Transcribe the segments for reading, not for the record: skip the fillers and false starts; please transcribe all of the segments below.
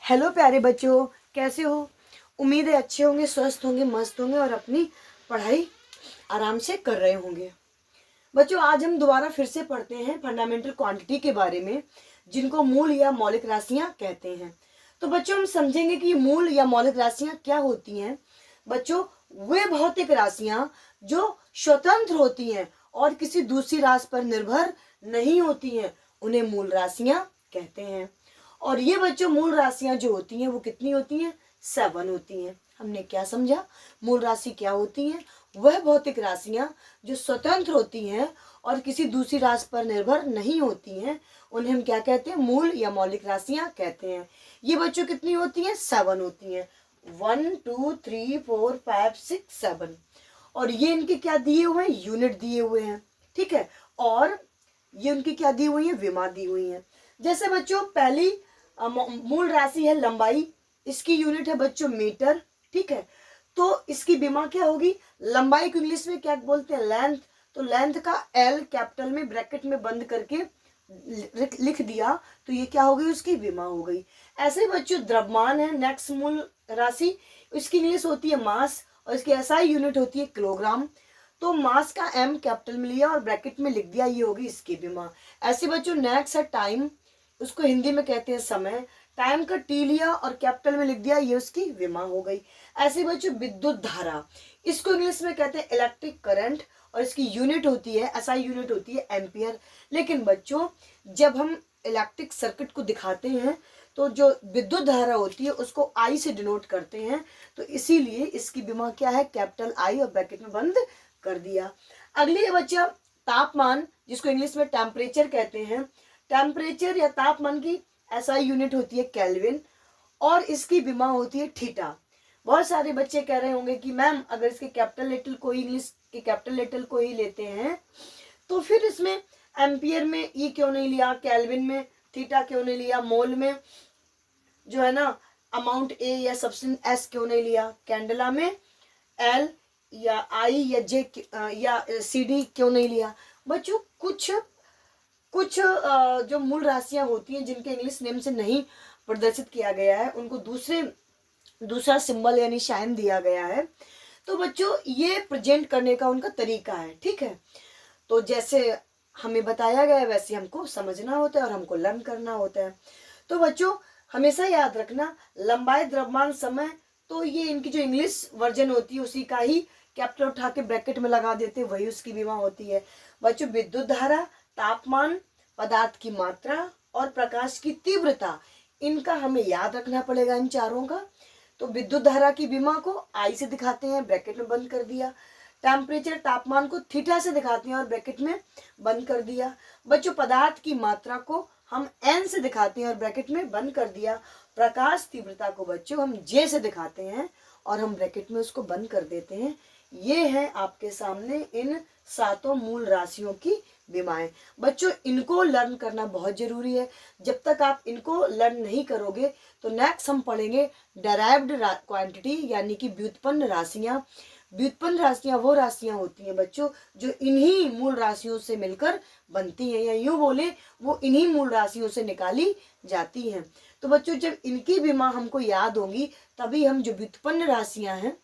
Hello प्यारे बच्चों, कैसे हो। उम्मीद है अच्छे होंगे, स्वस्थ होंगे, मस्त होंगे और अपनी पढ़ाई आराम से कर रहे होंगे। बच्चों, आज हम दोबारा फिर से पढ़ते हैं फंडामेंटल क्वांटिटी के बारे में, जिनको मूल या मौलिक राशियां कहते हैं। तो बच्चों, हम समझेंगे कि मूल या मौलिक राशियां क्या होती हैं। बच्चों, वे भौतिक राशियां जो स्वतंत्र होती हैं और किसी दूसरी राशि पर निर्भर नहीं होती हैं, उन्हें मूल राशियां कहते हैं। और ये बच्चों, मूल राशियां जो होती हैं वो कितनी होती हैं? 7 होती हैं। हमने क्या समझा? मूल राशि क्या होती हैं? वह भौतिक राशियां जो स्वतंत्र होती हैं और किसी दूसरी राशि पर निर्भर नहीं होती हैं, उन्हें हम क्या कहते हैं? मूल या मौलिक राशियां कहते हैं। ये बच्चों कितनी होती हैं? 7 होती हैं। 1 2 3 4 5 6 7। और ये इनके क्या दिए हुए हैं? यूनिट दिए हुए हैं। ठीक है। और ये उनकी क्या दी हुई है? विमा दी हुई है। जैसे बच्चों, पहली मूल राशि है लंबाई। इसकी यूनिट है बच्चों मीटर। ठीक है। तो इसकी विमा क्या होगी? लंबाई को इंग्लिश में क्या बोलते हैं? लेंथ। तो लेंथ का एल कैपिटल में ब्रैकेट में बंद करके लिख दिया तो ये क्या हो गई? उसकी विमा हो गई। ऐसे ही बच्चों, द्रव्यमान है नेक्स्ट मूल राशि। इसकी इंग्लिश होती है मास और इसकी एसआई यूनिट होती है किलोग्राम। तो मास का एम कैपिटल में लिया और ब्रैकेट में लिख दिया, ये होगी इसकी विमा। ऐसे बच्चों, नेक्स्ट है टाइम। उसको हिंदी में कहते हैं समय। टाइम का टी लिया और कैपिटल में लिख दिया, ये उसकी विमा हो गई। ऐसे बच्चों, विद्युत धारा। इसको इंग्लिश में कहते हैं इलेक्ट्रिक करंट और इसकी यूनिट होती है, एसआई यूनिट होती है एम्पियर। लेकिन बच्चों, जब हम इलेक्ट्रिक सर्किट को दिखाते हैं तो जो विद्युत धारा होती है उसको आई से डिनोट करते हैं। तो इसीलिए इसकी विमा क्या है? कैपिटल आई और ब्रैकेट में बंद कर दिया। अगली है बच्चा तापमान, जिसको इंग्लिश में टेम्परेचर कहते हैं। टेम्परेचर या तापमान की एसआई यूनिट होती है केल्विन और इसकी विमा होती है थीटा। बहुत सारे बच्चे कह रहे होंगे कि मैम, अगर इसके कैपिटल लेटर को ही, इंग्लिश के कैपिटल लेटर को ही लेते हैं तो फिर इसमें एम्पियर में ई क्यों नहीं लिया, केल्विन में थीटा क्यों नहीं लिया, मोल में जो है ना अमाउंट ए या सब्सटेंस एस क्यों नहीं लिया, कैंडला में एल या आई या जे या सी डी क्यों नहीं लिया। बच्चों, कुछ कुछ जो मूल राशियां होती हैं जिनके इंग्लिश नेम से नहीं प्रदर्शित किया गया है, उनको दूसरा सिंबल यानी साइन दिया गया है। तो बच्चों, ये प्रेजेंट करने का उनका तरीका है। ठीक है। तो जैसे हमें बताया गया है वैसे हमको समझना होता है और हमको लर्न करना होता है। तो बच्चों, हमेशा याद रखना, लंबाई, द्रव्यमान, समय, तो ये इनकी जो इंग्लिश वर्जन होती है उसी का ही कैपिटल उठा के ब्रैकेट में लगा देते, वही उसकी विमा होती है। बच्चों, विद्युत धारा, तापमान, पदार्थ की मात्रा और प्रकाश की तीव्रता, इनका हमें याद रखना पड़ेगा, इन चारों का। तो विद्युत धारा की विमा को आई से दिखाते हैं, ब्रैकेट में बंद कर दिया। टेम्परेचर, तापमान को थीटा से दिखाते हैं और ब्रैकेट में बंद कर दिया। बच्चों, पदार्थ की मात्रा को हम एन से दिखाते हैं और ब्रैकेट में बंद कर दिया। प्रकाश तीव्रता को बच्चों हम जे से दिखाते हैं और हम ब्रैकेट में उसको बंद कर देते हैं। ये है आपके सामने इन 7 मूल राशियों की विमाएं। बच्चों, इनको लर्न करना बहुत जरूरी है। जब तक आप इनको लर्न नहीं करोगे तो नेक्स्ट हम पढ़ेंगे डेराइव्ड क्वांटिटी यानी कि व्युत्पन्न राशियां। व्युत्पन्न राशियां वो राशियां होती हैं बच्चों जो इन्हीं मूल राशियों से मिलकर बनती हैं, या यूं बोले वो इन्हीं मूल राशियों से निकाली जाती हैं। तो बच्चों, जब इनकी विमा हमको याद होंगी तभी हम जो व्युत्पन्न राशियां हैं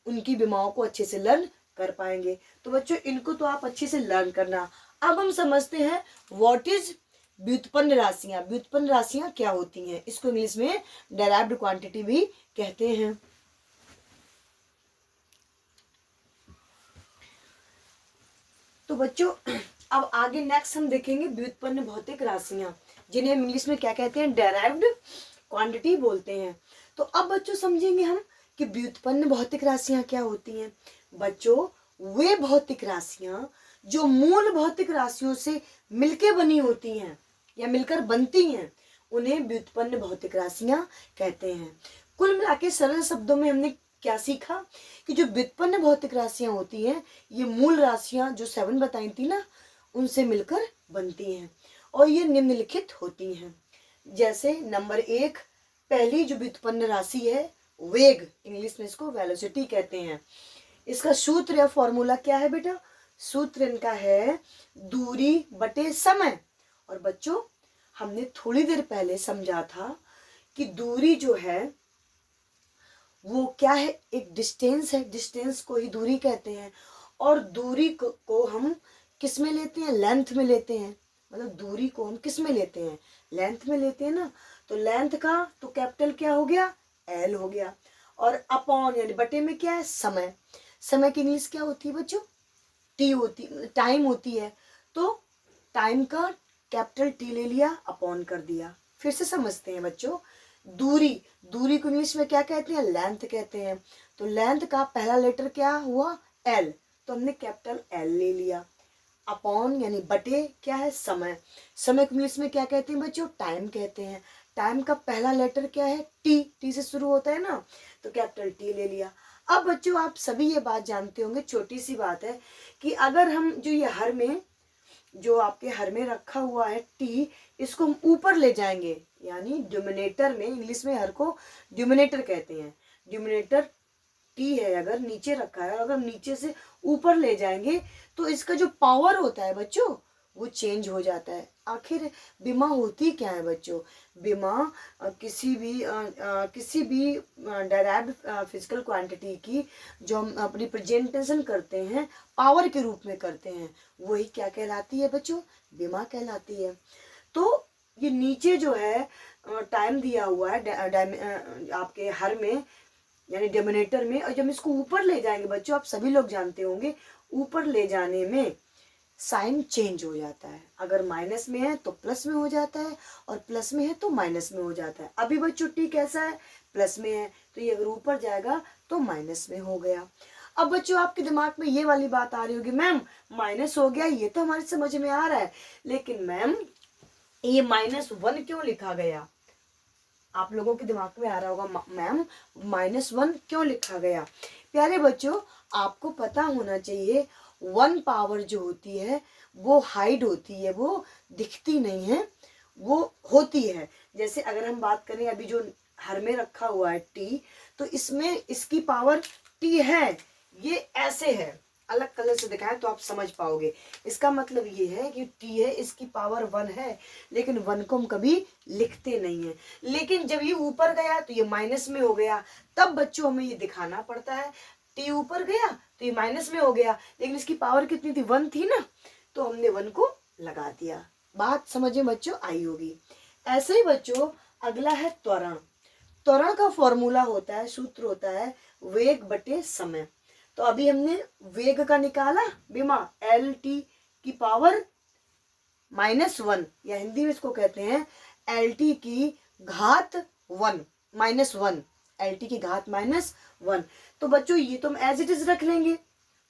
उनकी विमाओं को अच्छे से लर्न कर पाएंगे। तो बच्चों, इनको तो आप अच्छे से लर्न करना। अब हम समझते हैं व्हाट इज व्युत्पन्न राशियां। व्युत्पन्न राशियां क्या होती हैं? इसको इंग्लिश में डेराइव्ड क्वांटिटी भी कहते हैं। तो बच्चों, अब आगे नेक्स्ट हम देखेंगे व्युत्पन्न भौतिक राशियां, जिन्हें इंग्लिश में क्या कहते हैं? डेराइव्ड क्वांटिटी बोलते हैं। तो अब बच्चों समझेंगे हम कि व्युत्पन्न भौतिक राशियां क्या होती हैं। बच्चों, वे भौतिक राशियां जो मूल भौतिक राशियों से मिलके बनी होती हैं या मिलकर बनती हैं, उन्हें व्युत्पन्न भौतिक राशियां कहते हैं। कुल मिला के सरल शब्दों में हमने क्या सीखा कि जो व्युत्पन्न भौतिक राशियां होती हैं, ये मूल राशियां जो 7 बताई थी ना, उनसे मिलकर बनती हैं और ये निम्नलिखित होती हैं। जैसे नंबर 1, पहली जो व्युत्पन्न राशि है वेग, इंग्लिश में इसको वेलोसिटी कहते हैं। इसका सूत्र या फॉर्मूला क्या है बेटा? सूत्र इनका है दूरी बटे समय। और बच्चों, हमने थोड़ी देर पहले समझा था कि दूरी जो है वो क्या है, एक डिस्टेंस है, डिस्टेंस को ही दूरी कहते हैं। और दूरी को हम किस में लेते हैं, लेंथ में लेते हैं। मतलब दूरी को हम किस में लेते हैं, लेंथ में लेते हैं ना। तो लेंथ का तो कैपिटल क्या हो गया, एल हो गया। और अपॉन यानी बटे में क्या है, समय। समय की इंग्लिश क्या होती है बच्चों, टी होती, टाइम होती है। तो टाइम का कैपिटल टी ले लिया, अपॉन कर दिया। फिर से समझते हैं बच्चों, दूरी, दूरी को इंग्लिश में क्या कहते हैं, लेंथ कहते हैं। तो लेंथ का पहला लेटर क्या हुआ, एल, तो हमने कैपिटल एल ले लिया। अपॉन यानी बटे क्या है, समय। समय को इंग्लिश में क्या कहते हैं बच्चों, टाइम कहते हैं। टाइम का पहला लेटर क्या है, टी, टी से शुरू होता है ना, तो कैपिटल टी ले लिया। अब बच्चों आप सभी ये बात जानते होंगे, छोटी सी बात है, कि अगर हम जो ये हर में, जो आपके हर में रखा हुआ है टी, इसको हम ऊपर ले जाएंगे, यानी डिनोमिनेटर में, इंग्लिश में हर को डिनोमिनेटर कहते हैं। डिनोमिनेटर टी है, अगर नीचे रखा है, अगर नीचे से ऊपर ले जाएंगे तो इसका जो पावर होता है बच्चों वो चेंज हो जाता है। आखिर बीमा होती क्या है बच्चों, बीमा किसी भी डायरेक्ट फिजिकल क्वांटिटी की जो हम अपनी प्रेजेंटेशन करते हैं पावर के रूप में करते हैं, वही क्या कहलाती है बच्चों, बीमा कहलाती है। तो ये नीचे जो है टाइम दिया हुआ है आपके हर में यानी डिनोमिनेटर में, और जब इसको ऊपर ले जाएंगे बच्चों, आप सभी लोग जानते होंगे, ऊपर ले जाने में साइन चेंज हो जाता है। अगर माइनस में है तो प्लस में हो जाता है, और प्लस में है तो माइनस में हो जाता है। अभी बच्चों टी कैसा है, प्लस में है, तो ये अगर ऊपर जाएगा तो माइनस में हो गया। अब बच्चों आपके दिमाग में ये वाली बात आ रही होगी, मैम माइनस हो गया, ये तो हमारे समझ में आ रहा है, लेकिन मैम ये -1 क्यों लिखा गया। आप लोगों के दिमाग में आ रहा होगा, मैम -1 क्यों लिखा गया। प्यारे बच्चों आपको पता होना चाहिए, 1 पावर जो होती है वो हाइड होती है, वो दिखती नहीं है, वो होती है। जैसे अगर हम बात करें अभी जो हर में रखा हुआ है टी, तो इसमें इसकी पावर टी है, ये ऐसे है, अलग कलर से दिखाएं तो आप समझ पाओगे। इसका मतलब ये है कि टी है, इसकी पावर 1 है, लेकिन 1 को हम कभी लिखते नहीं है। लेकिन जब ये ऊपर गया तो ये माइनस में हो गया, तब बच्चों हमें ये दिखाना पड़ता है, टी ऊपर गया तो ये माइनस में हो गया, लेकिन इसकी पावर कितनी थी, 1 थी ना, तो हमने 1 को लगा दिया। बात समझ में बच्चों आई होगी। ऐसे ही बच्चों अगला है त्वरण। त्वरण का फॉर्मूला होता है, सूत्र होता है वेग बटे समय। तो अभी हमने वेग का निकाला, बीमा LT की पावर -1, या हिंदी में इसको कहते हैं LT की घात 1, -1, LT की घात -1। तो बच्चों ये तो हम एज इट इज रख लेंगे,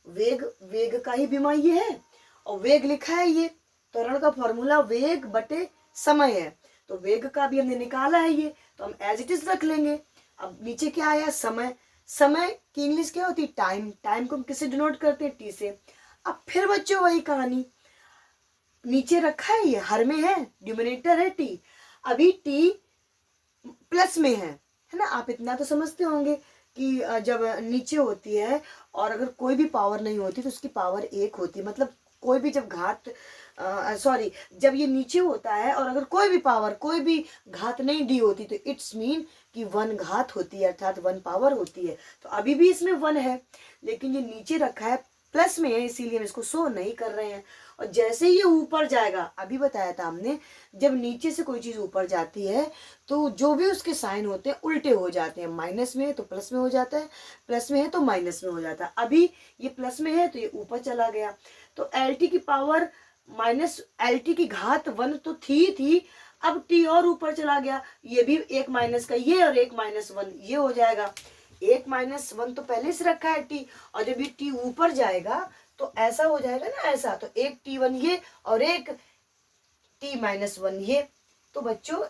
वेग का ही बीमा ये है, और वेग लिखा है, ये त्वरण का फॉर्मूला वेग बटे समय है, तो वेग का भी हमने निकाला है ये, तो हम एज इट इज रख लेंगे। अब नीचे क्या आया, समय। समय की इंग्लिश क्या होती है, टाइम। टाइम को हम किससे डिनोट करते हैं, टी से। अब फिर बच्चों वही कहानी, नीचे रखा है, ये हर में है, डिनोमिनेटर है टी, अभी टी प्लस में है ना। आप इतना तो समझते होंगे कि जब नीचे होती है और अगर कोई भी पावर नहीं होती तो उसकी पावर 1 होती है। मतलब कोई भी जब जब ये नीचे होता है और अगर कोई भी घात नहीं दी होती तो इट्स मीन कि 1 घात होती है, अर्थात 1 पावर होती है। तो अभी भी इसमें 1 है, लेकिन ये नीचे रखा है प्लस में है, इसीलिए हम इसको शो नहीं कर रहे हैं। और जैसे ही ये ऊपर जाएगा, अभी बताया था हमने, जब नीचे से कोई चीज ऊपर जाती है तो जो भी उसके साइन होते हैं उल्टे हो जाते हैं, माइनस में है तो प्लस में हो जाता है, प्लस में है तो माइनस में हो जाता है। अभी ये प्लस में है तो ये ऊपर चला गया, तो LT की पावर LT की घात 1 तो थी, अब T और ऊपर चला गया, ये भी एक माइनस का ये और एक -1 ये हो जाएगा। एक -1 तो पहले से रखा है T, और जब ये T ऊपर जाएगा तो ऐसा हो जाएगा ना, ऐसा, तो एक T1 ये और एक T-1 ये, तो बच्चों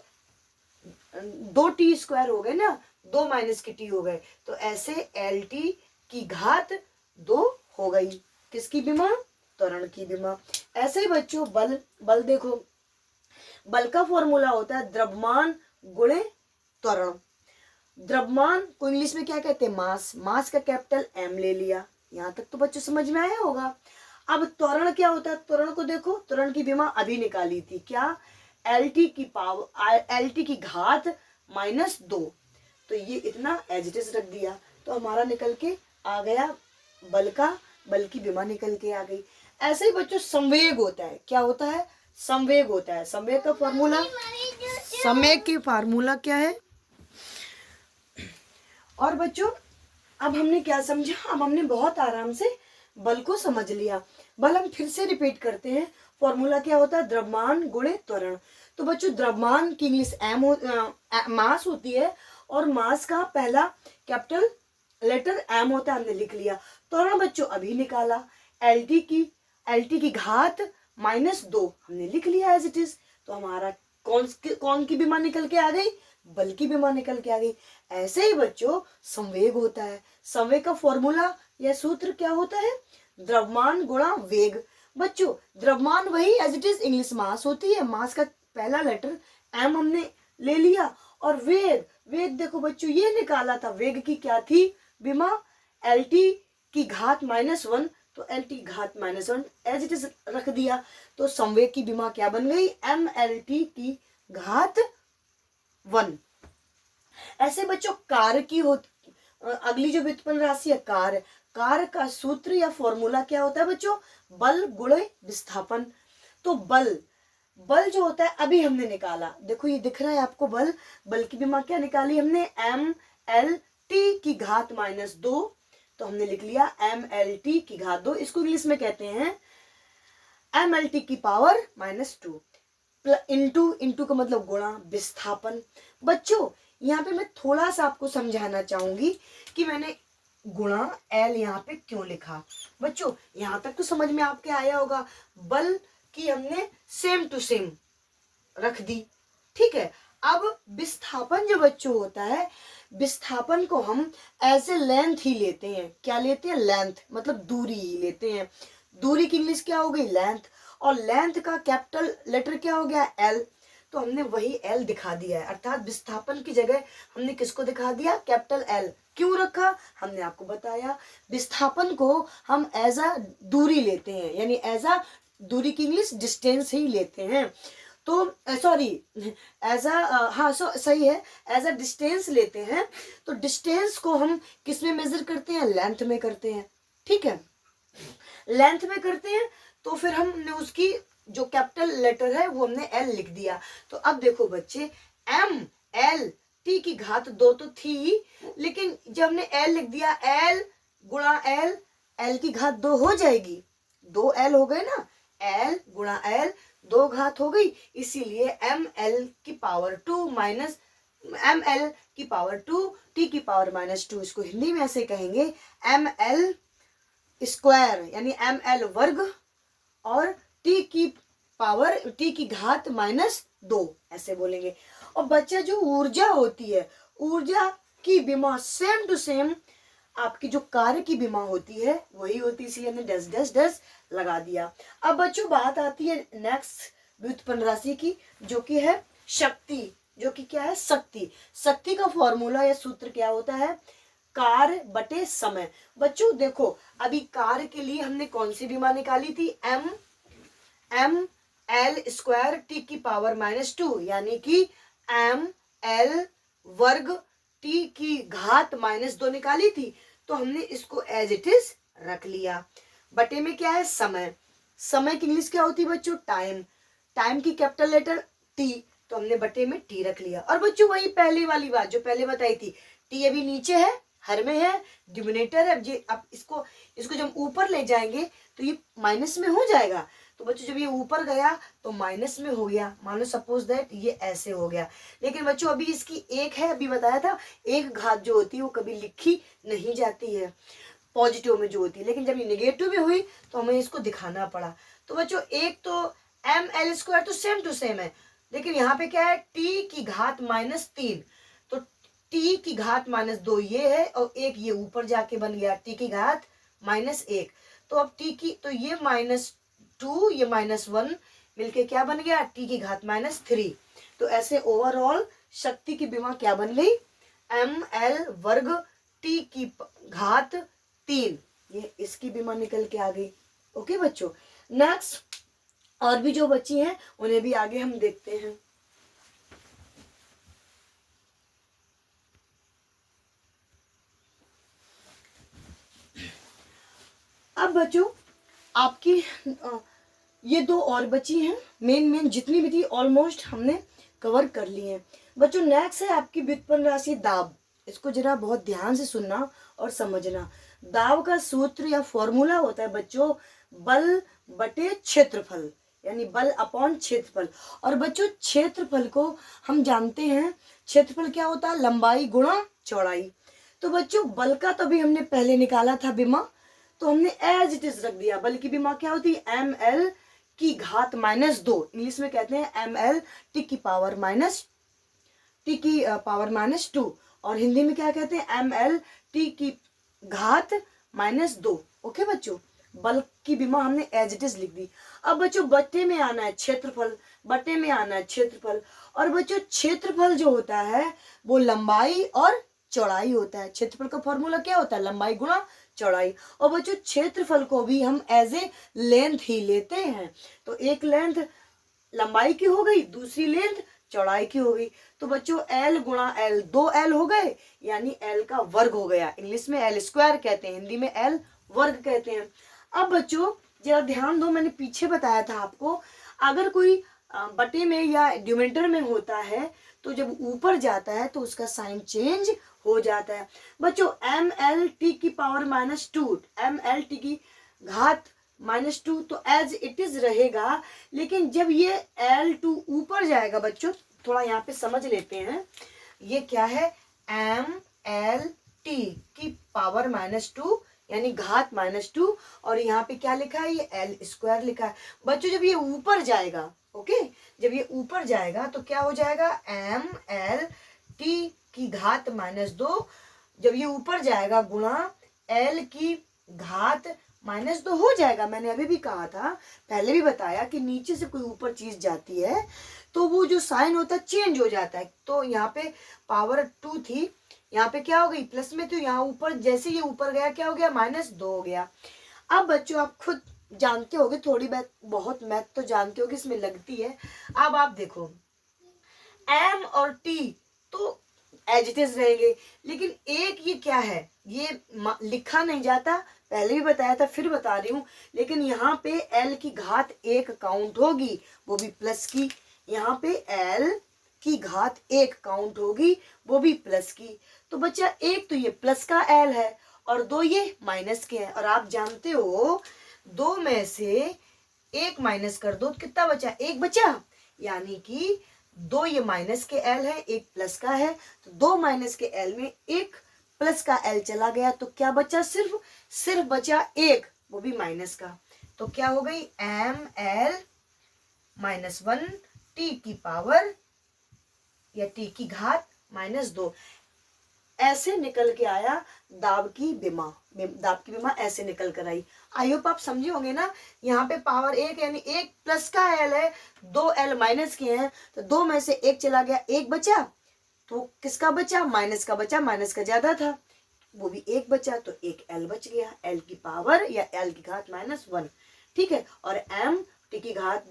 2 T² हो गए ना, 2 माइनस के T हो गए, तो ऐसे LT की घात 2 हो गई। किसकी बीमा, त्वरण की बीमा। ऐसे ही बच्चों बल देखो, बल का फॉर्मूला होता है द्रव्यमान गुणे त्वरण। द्रव्यमान को इंग्लिश में क्या कहते हैं, मास। मास का कैपिटल M ले लिया, यहाँ तक तो बच्चों समझ में आया होगा। अब त्वरण क्या होता है, त्वरण को देखो, त्वरण की बीमा अभी निकाली थी, क्या, LT की घात -2। तो ये इतना एज इट इज रख दिया, तो हमारा निकल के आ गया बल की विमा निकल के आ गई। ऐसे ही बच्चों संवेग होता है, क्या होता है, संवेग होता है। संवेग का फॉर्मूला, समय की फार्मूला क्या है। और बच्चों अब हमने क्या समझा, अब हमने बहुत आराम से बल को समझ लिया। बल हम फिर से रिपीट करते हैं, फॉर्मूला क्या होता है, द्रव्यमान गुणे त्वरण। तो बच्चों द्रव्यमान की इंग्लिश मास होती है, और मास का पहला कैपिटल लेटर एम होता है, हमने लिख लिया। त्वरण बच्चों अभी निकाला, एल टी की घात -2 हमने लिख लिया एज इट इज। तो हमारा कौन की विमा निकल के आ गई, बल की विमा निकल के आ गई। ऐसे ही बच्चों संवेग होता है, संवेग का फॉर्मूला या सूत्र क्या होता है, द्रव्यमान गुणा वेग। बच्चों द्रव्यमान वही एज इट इज इंग्लिश मास होती है, मास का पहला लेटर एम हमने ले लिया, और वेग देखो बच्चों ये निकाला था, वेग की क्या थी विमा, एल टी की घात -1, तो एल टी घात -1 एज इट इज रख दिया। तो संवेग की विमा क्या बन गई, एम एल टी की घात 1। ऐसे बच्चों कार्य की अगली जो व्युत्पन्न राशि है कार्य का सूत्र या फॉर्मूला क्या होता है बच्चों, बल गुणे विस्थापन। तो बल जो होता है अभी हमने निकाला, देखो ये दिख रहा है आपको, बल की विमा क्या निकाली हमने, एम एल टी की घात -2। तो हमने लिख लिया एम एल टी की घात 2, इसको इंग्लिश में कहते हैं एम एल टी की पावर -2। इंटू का मतलब गुणा, विस्थापन। बच्चों यहाँ पे मैं थोड़ा सा आपको समझाना चाहूंगी कि मैंने गुणा एल यहाँ पे क्यों लिखा। बच्चों यहाँ तक तो समझ में आपके आया होगा, बल की हमने सेम टू सेम रख दी, ठीक है। अब विस्थापन जो बच्चों होता है, विस्थापन को हम एज ए लेंथ ही लेते हैं। क्या लेते हैं, लेंथ, मतलब दूरी ही लेते हैं। दूरी की इंग्लिश क्या हो गई, लेंथ, और लेंथ का कैपिटल लेटर क्या हो गया, एल। तो हमने वही एल दिखा दिया है, अर्थात विस्थापन की जगह हमने किसको दिखा दिया, कैपिटल एल। क्यों रखा, हमने आपको बताया, विस्थापन को हम एज अ दूरी लेते हैं, यानी एज अ दूरी की इंग्लिश डिस्टेंस ही लेते हैं। तो सॉरी एज अ हाँ सही है, एज अ डिस्टेंस लेते हैं। तो डिस्टेंस को हम किस में मेजर करते हैं, लेंथ में करते हैं, ठीक है, लेंथ में करते हैं। तो फिर हमने उसकी जो कैपिटल लेटर है वो हमने एल लिख दिया। तो अब देखो बच्चे, एम एल टी की घात 2 तो थी, लेकिन जब हमने एल लिख दिया, एल गुणा एल, एल की घात 2 हो जाएगी, 2 एल हो गए ना, एल गुणा एल 2 घात हो गई, इसीलिए एम एल की पावर 2 माइनस एम एल की पावर 2 टी की पावर -2, इसको हिंदी में ऐसे कहेंगे एम एल स्क्वायर, यानी एम एल वर्ग, और टी की पावर टी की घात -2 ऐसे बोलेंगे। और बच्चा जो ऊर्जा होती है, ऊर्जा की विमा सेम टू सेम आपकी जो कार्य की विमा होती है वही होती है, इसलिए हमने डैश डैश डैश लगा दिया। अब बच्चों बात आती है नेक्स्ट व्युत्पन्न राशि की, जो कि है शक्ति, जो कि क्या है, शक्ति। शक्ति का फॉर्मूला या सूत्र क्या होता है, कार्य बटे समय। बच्चों देखो अभी कार्य के लिए हमने कौन सी विमा निकाली थी, एम एल स्क्वायर टी की पावर -2, यानी कि एम एल वर्ग टी की घात -2 निकाली थी। तो हमने इसको एज इट इज रख लिया। बटे में क्या है, समय। समय की इंग्लिश क्या होती है बच्चों, टाइम। टाइम की कैपिटल लेटर टी, तो हमने बटे में टी रख लिया। और बच्चों वही पहली वाली बात जो पहले बताई थी, टी अभी नीचे है, हर में है, डिनोमिनेटर है। अब इसको जब ऊपर ले जाएंगे तो ये माइनस में हो जाएगा। तो बच्चों जब ये ऊपर गया तो माइनस में हो गया, मान लो सपोज दैट ये ऐसे हो गया। लेकिन बच्चों अभी इसकी एक है, अभी बताया था एक घात जो होती है वो कभी लिखी नहीं जाती है पॉजिटिव में जो होती है, लेकिन जब ये निगेटिव में हुई तो हमें इसको दिखाना पड़ा। तो बच्चों एक तो एम एल स्क्वायर तो सेम टू सेम है, लेकिन यहाँ पे क्या है, टी की घात -3, तो टी की घात -2 ये है, और एक ये ऊपर जाके बन गया टी की घात -1। तो अब टी की, तो ये -2 ये -1 मिलके क्या बन गया, टी की घात -3। तो ऐसे ओवरऑल शक्ति की विमा क्या बन गई, एम एल वर्ग टी की घात 3, ये इसकी विमा निकल के आ गई। ओके बच्चों, नेक्स्ट और भी जो बच्ची हैं उन्हें भी आगे हम देखते हैं। अब बच्चों आपकी ये दो और बची हैं, मेन जितनी भी थी ऑलमोस्ट हमने कवर कर ली है। बच्चों नेक्स्ट है आपकी व्युत्पन्न राशि दाब। इसको जरा बहुत ध्यान से सुनना और समझना। दाब का सूत्र या फॉर्मूला होता है बच्चों बल बटे क्षेत्रफल, यानी बल अपॉन क्षेत्रफल। और बच्चों क्षेत्रफल को हम जानते हैं, क्षेत्रफल क्या होता है, लंबाई गुणा चौड़ाई। तो बच्चों बल का तो भी हमने पहले निकाला था विमा, तो हमने एज इट इज रख दिया। बल की विमा क्या होती है, एम एल की घात -2, इंग्लिश में कहते हैं एम एल टी की पावर -2, और हिंदी में क्या कहते हैं, एम एल टी की घात -2। ओके बच्चों, बल की विमा हमने एज इट इज लिख दी। अब बच्चों बट्टे में आना है क्षेत्रफल, बट्टे में आना है क्षेत्रफल। और बच्चों क्षेत्रफल जो होता है वो लंबाई और चौड़ाई होता है। क्षेत्रफल का फॉर्मूला क्या होता है, लंबाई गुणा चौड़ाई। और बच्चों क्षेत्रफल को भी हम एज ए लेंथ ही लेते हैं। तो एक लेंथ लंबाई की हो गई, दूसरी लेंथ चौड़ाई की हो गई। तो बच्चों L गुणा L 2L हो गए, यानी L का वर्ग हो गया। इंग्लिश में L स्क्वायर कहते हैं, हिंदी में L वर्ग कहते हैं। अब बच्चों जरा ध्यान दो, मैंने पीछे बताया था आपको, अगर कोई बटे में या डिनोमिनेटर में होता है तो जब ऊपर जाता है तो उसका साइन चेंज हो जाता है। बच्चों एम एल टी की पावर -2, एम एल टी की घात -2 तो एज इट इज रहेगा। लेकिन जब ये L2 ऊपर जाएगा बच्चों, थोड़ा यहाँ पे समझ लेते हैं, ये क्या है, एम एल टी की पावर -2 यानी घात -2, और यहाँ पे क्या लिखा है, ये एल स्क्वायर लिखा है। बच्चों जब ये ऊपर जाएगा, ओके, जब ये ऊपर जाएगा तो क्या हो जाएगा, एम एल टी की घात -2, जब ये ऊपर जाएगा गुणा एल की घात -2 हो जाएगा। मैंने अभी भी कहा था, पहले भी बताया कि नीचे से कोई ऊपर चीज जाती है तो वो जो साइन होता है चेंज हो जाता है। तो यहाँ पे पावर 2 थी, यहाँ पे क्या हो गई, प्लस में, तो यहाँ ऊपर जैसे ये ऊपर गया क्या हो गया, -2 हो गया। अब बच्चों आप खुद जानते होगे, थोड़ी बहुत मैथ तो जानते होगे, इसमें लगती है। अब आप देखो एम और टी तो एज इट इज रहेंगे, लेकिन एक ये क्या है, ये लिखा नहीं जाता, पहले भी बताया था फिर बता रही हूँ। लेकिन यहाँ पे एल की घात 1 काउंट होगी, वो भी प्लस की। यहाँ पे एल की घात 1 काउंट होगी, वो भी प्लस की। तो बच्चा एक तो ये प्लस का एल है और 2 ये माइनस के हैं। और आप जानते हो 2 में से 1 माइनस कर दो तो कितना बचा, 1 बचा, यानी कि 2 ये माइनस के एल है, 1 प्लस का है। तो 2 माइनस के एल में 1 प्लस का एल चला गया, तो क्या बचा, सिर्फ बचा 1, वो भी माइनस का। तो क्या हो गई, एम एल -1 टी की पावर या टी की घात -2। ऐसे निकल के आया दाब की विमा ऐसे निकल कर आई। आई होप आप समझे होंगे ना। यहाँ पे पावर 1 यानी 1 प्लस का एल है, 2 एल माइनस के हैं, तो 2 में से 1 चला गया, 1 बचा, तो किसका बचा, माइनस का बचा, माइनस का ज्यादा था, वो भी 1 बचा, तो 1 एल बच गया, एल की पावर या एल की घात -1, ठीक है। और एम टी की घात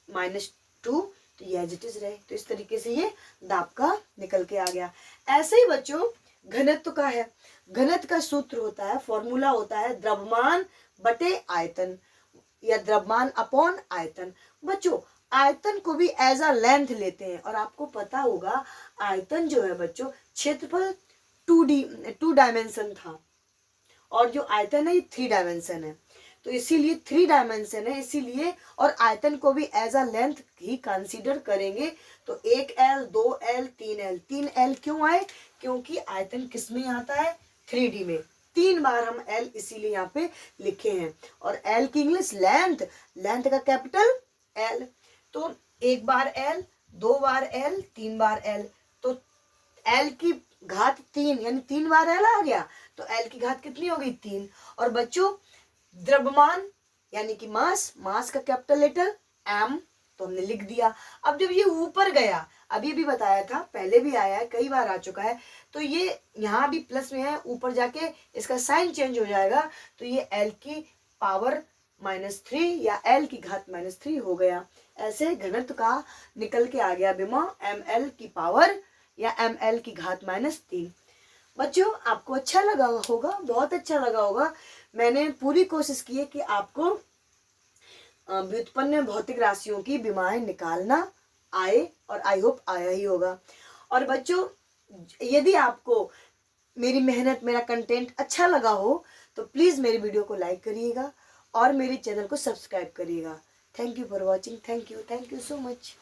-2, तो ये एज इट इज रहे। तो इस तरीके से ये दाब का निकल के आ गया। ऐसे ही बच्चों घनत्व का है, घनत्व का सूत्र होता है, फॉर्मूला होता है द्रव्यमान बटे आयतन या द्रव्यमान अपॉन आयतन। बच्चों आयतन को भी एज अ लेंथ लेते हैं, और आपको पता होगा आयतन जो है बच्चों, क्षेत्रफल 2 डायमेंशन था और जो आयतन है ये 3 डायमेंशन है। तो इसीलिए 3 डायमेंशन है, इसीलिए, और आयतन को भी एज अ लेंथ ही कंसीडर करेंगे। तो 1L 2L 3L 3L क्यों आए, क्योंकि आयतन किस में आता है, 3D में। 3 बार हम L इसीलिए यहाँ पे लिखे हैं। और L की इंग्लिश लेंथ, लेंथ का कैपिटल L। तो 1 बार L, 2 बार L, 3 बार L, तो L की घात 3 यानी 3 बार L आ गया, तो L की घात कितनी हो गई, 3। और बच्चों द्रव्यमान यानी कि मास का कैपिटल लेटर M, तो हमने लिख दिया। अब जब ये ऊपर गया, अभी भी बताया था, पहले भी आया है, कई बार आ चुका है, तो ये यहाँ भी प्लस में है, ऊपर जाके इसका साइन चेंज हो जाएगा, तो ये L की पावर -3 या L की घात -3 हो गया। ऐसे घनत्व का निकल के आ गया विमा ML की पावर या ML की घात -3। बच्चों आपको अच्छा लगा होगा, बहुत अच्छा लगा होगा। मैंने पूरी कोशिश की है कि आपको व्युत्पन्न भौतिक राशियों की विमाएं निकालना आए, और आई होप आया ही होगा। और बच्चों, यदि आपको मेरी मेहनत, मेरा कंटेंट अच्छा लगा हो तो प्लीज़ मेरी वीडियो को लाइक करिएगा और मेरे चैनल को सब्सक्राइब करिएगा। Thank you for watching. Thank you so much.